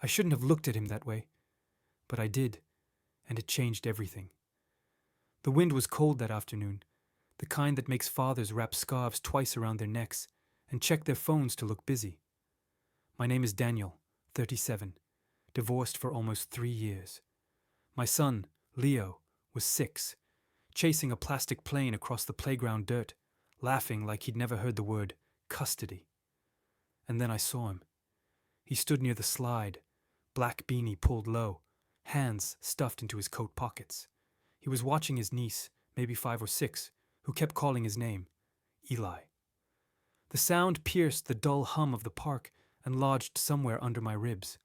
I shouldn't have looked at him that way, but I did, and it changed everything. The wind was cold that afternoon, the kind that makes fathers wrap scarves twice around their necks and check their phones to look busy. My name is Daniel, 37, divorced for almost 3 years. My son, Leo, was 6, chasing a plastic plane across the playground dirt, laughing like he'd never heard the word custody. And then I saw him. He stood near the slide, black beanie pulled low, hands stuffed into his coat pockets. He was watching his niece, maybe 5 or 6, who kept calling his name, Eli. The sound pierced the dull hum of the park and lodged somewhere under my ribs.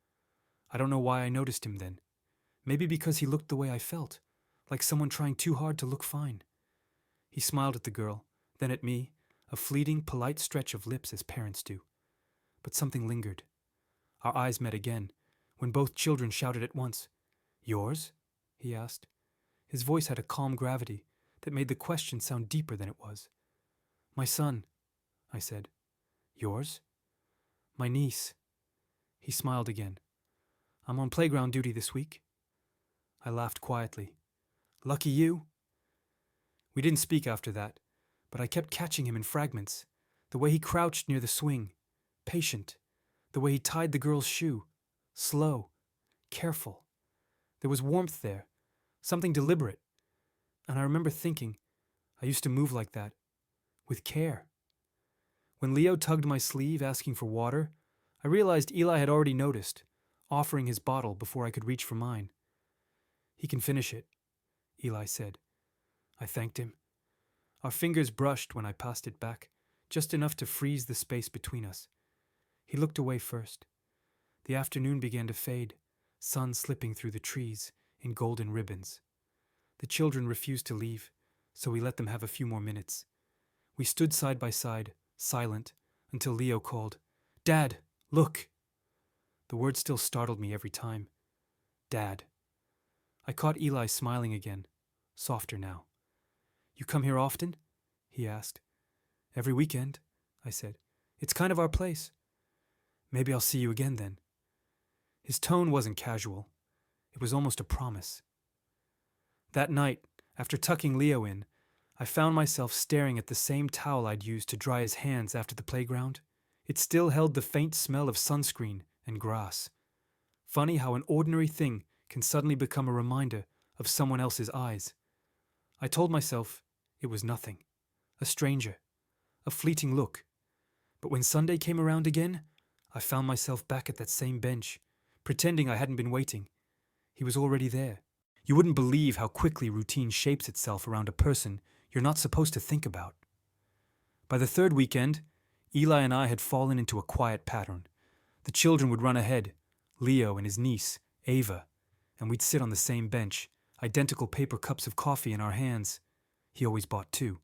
I don't know why I noticed him then. Maybe because he looked the way I felt, like someone trying too hard to look fine. He smiled at the girl, then at me, a fleeting, polite stretch of lips as parents do. But something lingered. Our eyes met again, when both children shouted at once. "Yours?" he asked. His voice had a calm gravity that made the question sound deeper than it was. "My son," I said. "Yours?" "My niece." He smiled again. "I'm on playground duty this week." I laughed quietly. "Lucky you." We didn't speak after that, but I kept catching him in fragments. The way he crouched near the swing, patient. The way he tied the girl's shoe, slow, careful. There was warmth there, something deliberate. And I remember thinking, I used to move like that, with care. When Leo tugged my sleeve asking for water, I realized Eli had already noticed, offering his bottle before I could reach for mine. "He can finish it," Eli said. I thanked him. Our fingers brushed when I passed it back, just enough to freeze the space between us. He looked away first. The afternoon began to fade, sun slipping through the trees in golden ribbons. The children refused to leave, so we let them have a few more minutes. We stood side by side, silent, until Leo called, "Dad, look!" The word still startled me every time. Dad. I caught Eli smiling again, softer now. "You come here often?" he asked. "Every weekend," I said. "It's kind of our place." "Maybe I'll see you again then." His tone wasn't casual. It was almost a promise. That night, after tucking Leo in, I found myself staring at the same towel I'd used to dry his hands after the playground. It still held the faint smell of sunscreen and grass. Funny how an ordinary thing can suddenly become a reminder of someone else's eyes. I told myself it was nothing, a stranger, a fleeting look. But when Sunday came around again, I found myself back at that same bench, pretending I hadn't been waiting. He was already there. You wouldn't believe how quickly routine shapes itself around a person you're not supposed to think about. By the third weekend, Eli and I had fallen into a quiet pattern. The children would run ahead, Leo and his niece, Ava, and we'd sit on the same bench, identical paper cups of coffee in our hands. He always bought 2.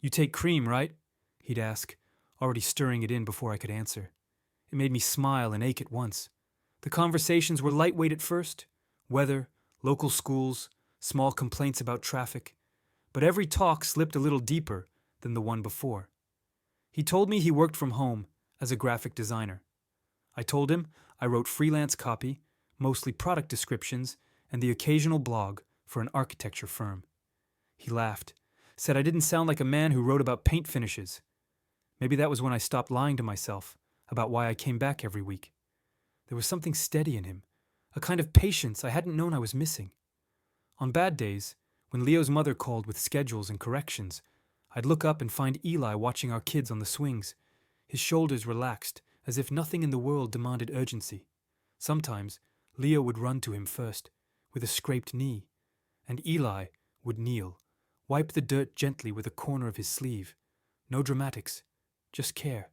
"You take cream, right?" he'd ask, already stirring it in before I could answer. It made me smile and ache at once. The conversations were lightweight at first, weather, local schools, small complaints about traffic, but every talk slipped a little deeper than the one before. He told me he worked from home as a graphic designer. I told him I wrote freelance copy, mostly product descriptions, and the occasional blog for an architecture firm. He laughed, said I didn't sound like a man who wrote about paint finishes. Maybe that was when I stopped lying to myself about why I came back every week. There was something steady in him, a kind of patience I hadn't known I was missing. On bad days, when Leo's mother called with schedules and corrections, I'd look up and find Eli watching our kids on the swings, his shoulders relaxed as if nothing in the world demanded urgency. Sometimes, Leo would run to him first, with a scraped knee, and Eli would kneel, wipe the dirt gently with a corner of his sleeve. No dramatics, just care.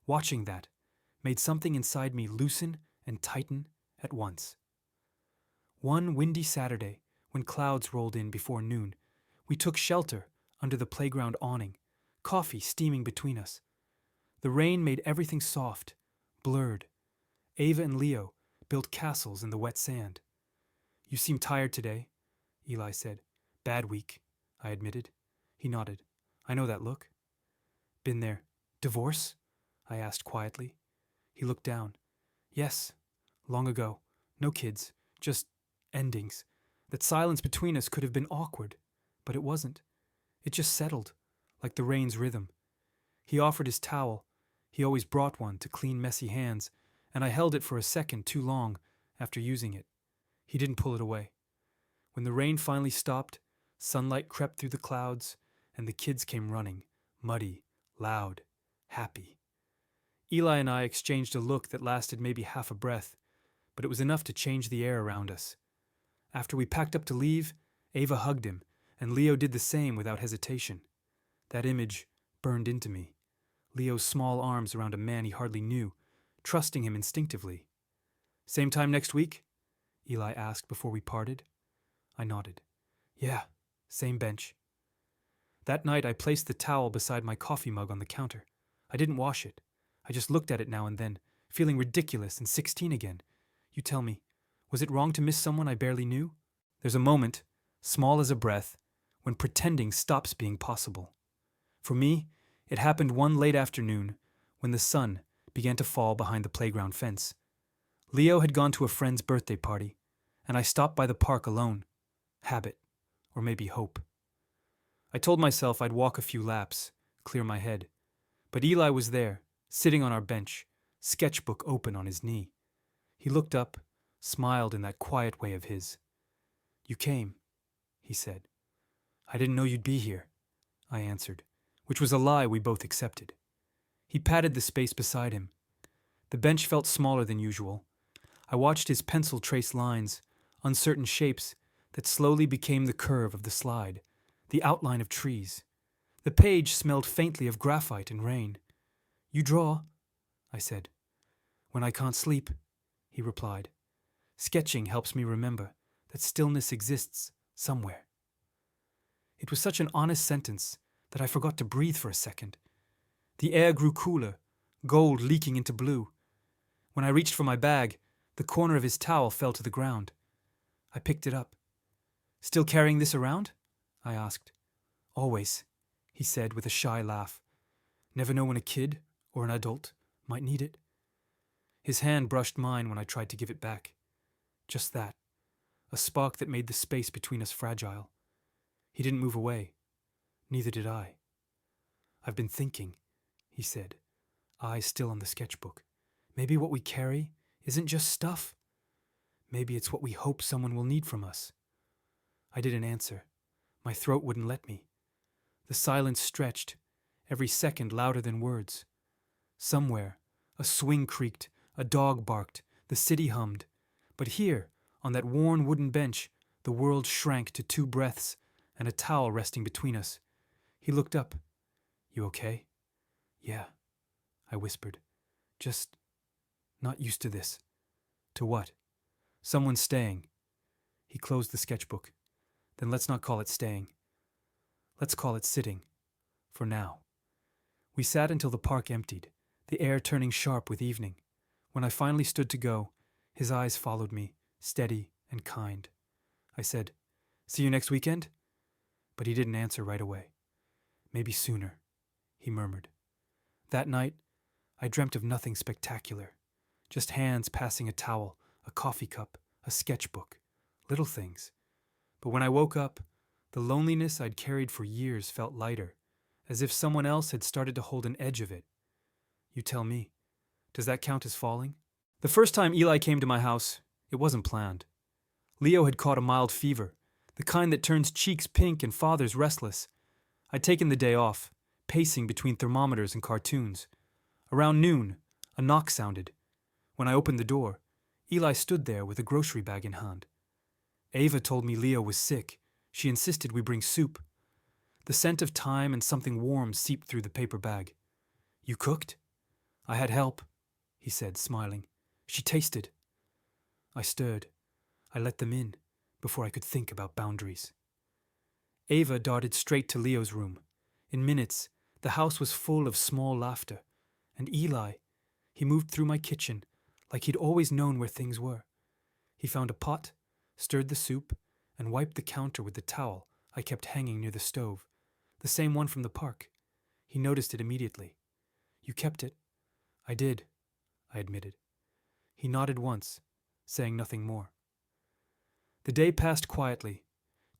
Watching that made something inside me loosen and tighten at once. One windy Saturday, when clouds rolled in before noon, we took shelter under the playground awning, coffee steaming between us. The rain made everything soft, blurred. Ava and Leo built castles in the wet sand. "You seem tired today," Eli said. "Bad week," I admitted. He nodded. "I know that look." "Been there. Divorce?" I asked quietly. He looked down. "Yes, Long ago. No kids. Just endings. That silence between us could have been awkward, but it wasn't. It just settled, like the rain's rhythm. He offered his towel. He always brought one to clean messy hands, and I held it for a second too long after using it. He didn't pull it away. When the rain finally stopped, sunlight crept through the clouds, and the kids came running, muddy, loud, happy. Eli and I exchanged a look that lasted maybe half a breath, but it was enough to change the air around us. After we packed up to leave, Ava hugged him, and Leo did the same without hesitation. That image burned into me. Leo's small arms around a man he hardly knew, trusting him instinctively. Same time next week? Eli asked before we parted. I nodded. Yeah, same bench. That night I placed the towel beside my coffee mug on the counter. I didn't wash it. I just looked at it now and then, feeling ridiculous and 16 again. You tell me, was it wrong to miss someone I barely knew? There's a moment, small as a breath, when pretending stops being possible. For me, it happened one late afternoon when the sun began to fall behind the playground fence. Leo had gone to a friend's birthday party, and I stopped by the park alone. Habit, or maybe hope. I told myself I'd walk a few laps, clear my head. But Eli was there, sitting on our bench, sketchbook open on his knee. He looked up, smiled in that quiet way of his. You came, he said. I didn't know you'd be here, I answered, which was a lie we both accepted. He patted the space beside him. The bench felt smaller than usual. I watched his pencil trace lines, uncertain shapes that slowly became the curve of the slide, the outline of trees. The page smelled faintly of graphite and rain. You draw, I said. When I can't sleep, he replied. Sketching helps me remember that stillness exists somewhere. It was such an honest sentence that I forgot to breathe for a second. The air grew cooler, gold leaking into blue. When I reached for my bag, the corner of his towel fell to the ground. I picked it up. Still carrying this around? I asked. Always, he said with a shy laugh. Never know when a kid or an adult might need it. His hand brushed mine when I tried to give it back. Just that, a spark that made the space between us fragile. He didn't move away. Neither did I. I've been thinking, he said, eyes still on the sketchbook. Maybe what we carry isn't just stuff. Maybe it's what we hope someone will need from us. I didn't answer. My throat wouldn't let me. The silence stretched, every second louder than words. Somewhere, a swing creaked, a dog barked, the city hummed. But here, on that worn wooden bench, the world shrank to 2 breaths and a towel resting between us. He looked up. You okay? Yeah, I whispered. Just not used to this. To what? Someone staying. He closed the sketchbook. Then let's not call it staying. Let's call it sitting. For now. We sat until the park emptied, the air turning sharp with evening. When I finally stood to go, his eyes followed me, steady and kind. I said, See you next weekend? But he didn't answer right away. Maybe sooner, he murmured. That night, I dreamt of nothing spectacular. Just hands passing a towel, a coffee cup, a sketchbook, little things. But when I woke up, the loneliness I'd carried for years felt lighter, as if someone else had started to hold an edge of it. You tell me, does that count as falling? The first time Eli came to my house, it wasn't planned. Leo had caught a mild fever, the kind that turns cheeks pink and fathers restless. I'd taken the day off, pacing between thermometers and cartoons. Around noon, a knock sounded. When I opened the door, Eli stood there with a grocery bag in hand. Ava told me Leo was sick. She insisted we bring soup. The scent of thyme and something warm seeped through the paper bag. You cooked? I had help, he said, smiling. She tasted. I stirred. I let them in before I could think about boundaries. Ava darted straight to Leo's room. In minutes, the house was full of small laughter. And Eli, he moved through my kitchen like he'd always known where things were. He found a pot, stirred the soup, and wiped the counter with the towel I kept hanging near the stove, the same one from the park. He noticed it immediately. You kept it? I did, I admitted. He nodded once, saying nothing more. The day passed quietly.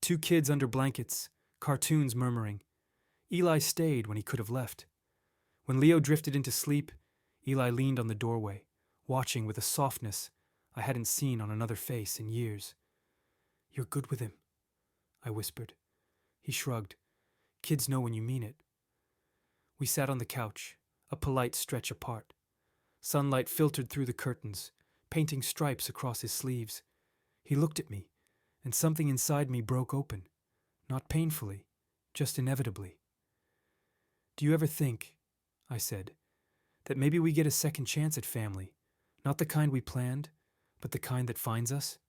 2 kids under blankets, cartoons murmuring. Eli stayed when he could have left. When Leo drifted into sleep, Eli leaned on the doorway, watching with a softness I hadn't seen on another face in years. "You're good with him," I whispered. He shrugged. "Kids know when you mean it." We sat on the couch, a polite stretch apart. Sunlight filtered through the curtains, painting stripes across his sleeves. He looked at me, and something inside me broke open. Not painfully, just inevitably. "Do you ever think," I said, "that maybe we get a second chance at family, not the kind we planned, but the kind that finds us?"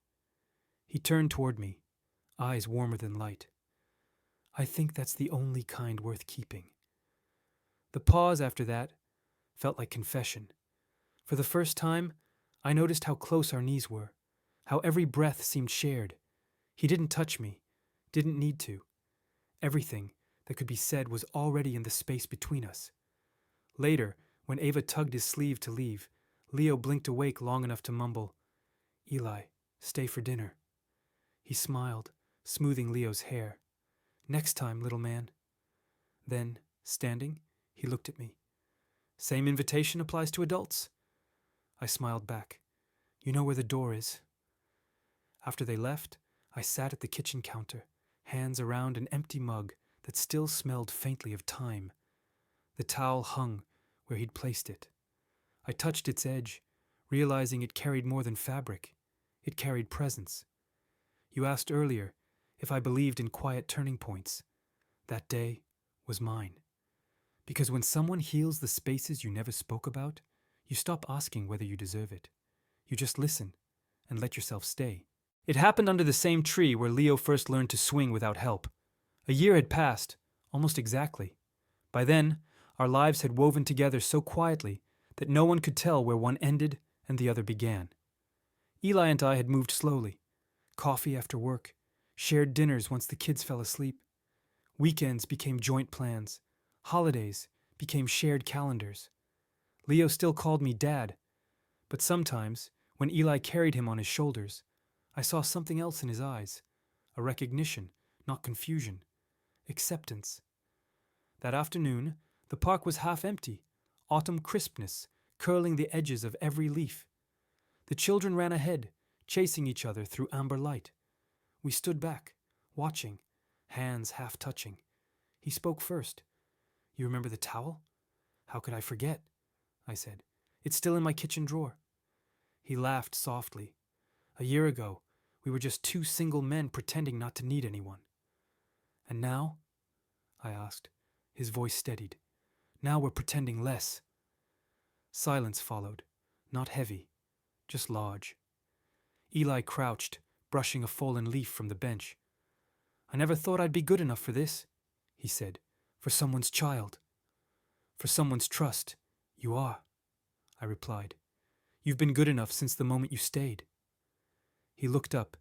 He turned toward me, eyes warmer than light. "I think that's the only kind worth keeping." The pause after that felt like confession. For the first time, I noticed how close our knees were, how every breath seemed shared. He didn't touch me, didn't need to. Everything that could be said was already in the space between us. Later, when Ava tugged his sleeve to leave, Leo blinked awake long enough to mumble, "Eli, stay for dinner." He smiled, smoothing Leo's hair. "Next time, little man." Then, standing, he looked at me. "Same invitation applies to adults." I smiled back. "You know where the door is." After they left, I sat at the kitchen counter, hands around an empty mug that still smelled faintly of thyme. The towel hung where he'd placed it. I touched its edge, realizing it carried more than fabric. It carried presence. You asked earlier if I believed in quiet turning points. That day was mine. Because when someone heals the spaces you never spoke about, you stop asking whether you deserve it. You just listen and let yourself stay. It happened under the same tree where Leo first learned to swing without help. A year had passed, almost exactly. By then, our lives had woven together so quietly that no one could tell where one ended and the other began. Eli and I had moved slowly. Coffee after work, shared dinners once the kids fell asleep. Weekends became joint plans. Holidays became shared calendars. Leo still called me Dad, but sometimes, when Eli carried him on his shoulders, I saw something else in his eyes, a recognition, not confusion, acceptance. That afternoon, the park was half empty, autumn crispness curling the edges of every leaf. The children ran ahead, chasing each other through amber light. We stood back, watching, hands half touching. He spoke first. "You remember the towel?" "How could I forget?" I said. "It's still in my kitchen drawer." He laughed softly. "A year ago, we were just 2 single men pretending not to need anyone." "And now?" I asked. His voice steadied. "Now we're pretending less." Silence followed, not heavy, just large. Eli crouched, brushing a fallen leaf from the bench. "I never thought I'd be good enough for this," he said. "For someone's child." "For someone's trust, you are," I replied. "You've been good enough since the moment you stayed." He looked up,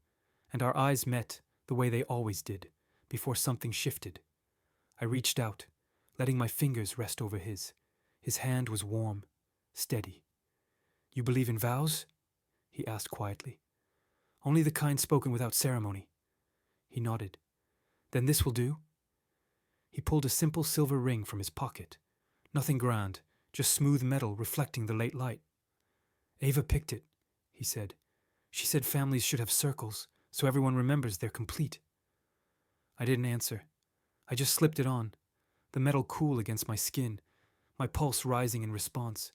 and our eyes met the way they always did, before something shifted. I reached out, letting my fingers rest over his. His hand was warm, steady. "You believe in vows?" he asked quietly. "Only the kind spoken without ceremony." He nodded. "Then this will do?" He pulled a simple silver ring from his pocket. Nothing grand, just smooth metal reflecting the late light. "Ava picked it," he said. "She said families should have circles, so everyone remembers they're complete." I didn't answer. I just slipped it on, the metal cool against my skin, my pulse rising in response.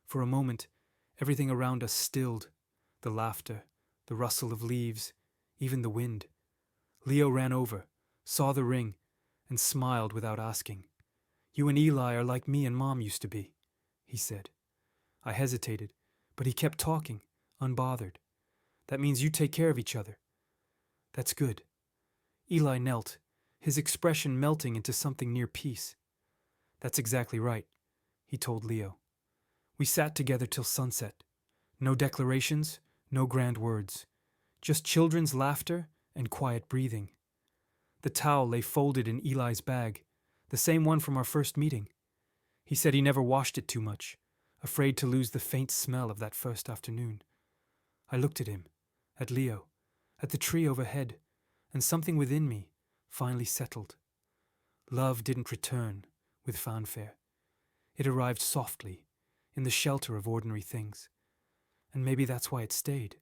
For a moment, everything around us stilled, the laughter, the rustle of leaves, even the wind. Leo ran over, saw the ring, and smiled without asking. "You and Eli are like me and Mom used to be," he said. I hesitated, but he kept talking, unbothered. "That means you take care of each other." "That's good." Eli knelt, his expression melting into something near peace. "That's exactly right," he told Leo. We sat together till sunset. No declarations, no grand words. Just children's laughter and quiet breathing. The towel lay folded in Eli's bag, the same one from our first meeting. He said he never washed it too much, afraid to lose the faint smell of that first afternoon. I looked at him, at Leo, at the tree overhead, and something within me finally settled. Love didn't return with fanfare. It arrived softly, in the shelter of ordinary things. And maybe that's why it stayed.